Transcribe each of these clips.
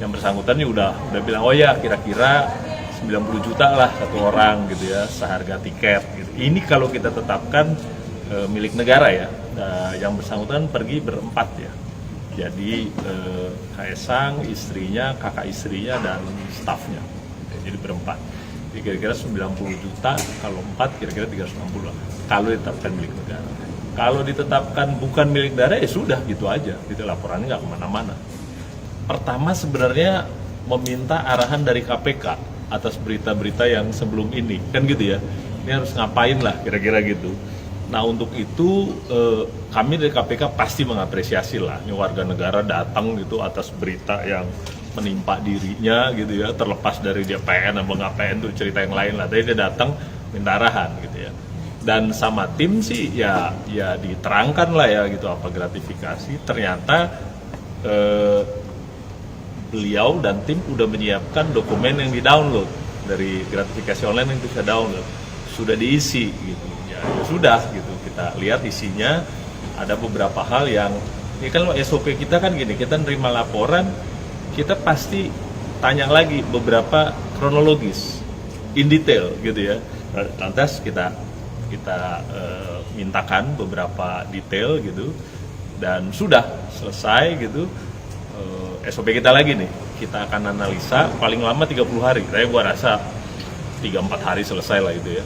yang bersangkutan ya udah bilang, oh ya kira-kira 90 juta lah satu orang gitu ya, seharga tiket gitu. Ini kalau kita tetapkan milik negara ya. Yang bersangkutan pergi berempat ya. Jadi Kaisang, istrinya, kakak istrinya, dan stafnya. Jadi berempat. Jadi kira-kira 90 juta, kalau 4 kira-kira 360 lah. Kalau ditetapkan milik negara. Kalau ditetapkan bukan milik negara ya sudah gitu aja. Gitu, laporannya nggak kemana-mana. Pertama sebenarnya meminta arahan dari KPK atas berita-berita yang sebelum ini. Kan gitu ya. Ini harus ngapain lah kira-kira gitu. Nah untuk itu kami dari KPK pasti mengapresiasi lah, ini warga negara datang gitu atas berita yang menimpa dirinya gitu ya, terlepas dari dia PN atau nggak PN itu cerita yang lain lah, tapi dia datang minta arahan gitu ya. Dan sama tim sih ya diterangkan lah ya gitu apa gratifikasi. Ternyata beliau dan tim udah menyiapkan dokumen yang di-download dari gratifikasi online yang bisa download, sudah diisi gitu. Ya sudah gitu, kita lihat isinya. Ada beberapa hal yang ini kan SOP kita kan gini, kita nerima laporan kita pasti tanya lagi beberapa kronologis in detail gitu ya. Lantas kita mintakan beberapa detail gitu, dan sudah selesai gitu. SOP kita lagi nih, kita akan analisa paling lama 30 hari, tapi gua rasa 3-4 hari selesai lah itu ya.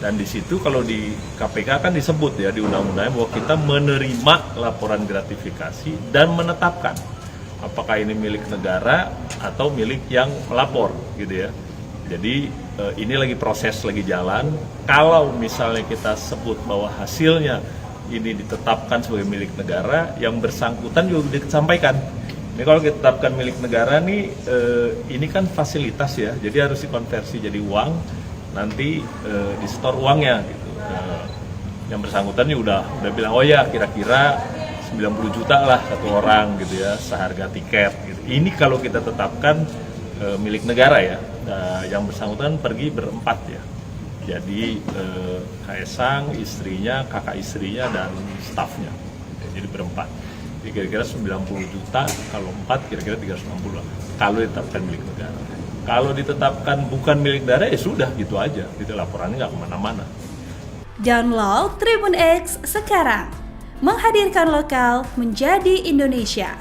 Dan di situ kalau di KPK kan disebut ya di undang-undangnya bahwa kita menerima laporan gratifikasi dan menetapkan apakah ini milik negara atau milik yang melapor gitu ya. Jadi ini lagi proses, lagi jalan. Kalau misalnya kita sebut bahwa hasilnya ini ditetapkan sebagai milik negara, yang bersangkutan juga disampaikan. Ini kalau kita tetapkan milik negara nih, ini kan fasilitas ya, jadi harus dikonversi jadi uang. Nanti di store uangnya gitu. Yang bersangkutan ya udah bilang, oh ya kira-kira 90 juta lah satu orang gitu ya, seharga tiket gitu. Ini kalau kita tetapkan milik negara ya. Yang bersangkutan pergi berempat ya. Jadi Kaisang, istrinya, kakak istrinya, dan stafnya. Jadi berempat. Jadi kira-kira 90 juta, kalau 4 kira-kira 360 lah. Kalau ditetapkan milik negara. Kalau ditetapkan bukan milik negara ya sudah gitu aja, gitu, laporannya nggak kemana-mana. Download Tribun X sekarang, menghadirkan lokal menjadi Indonesia.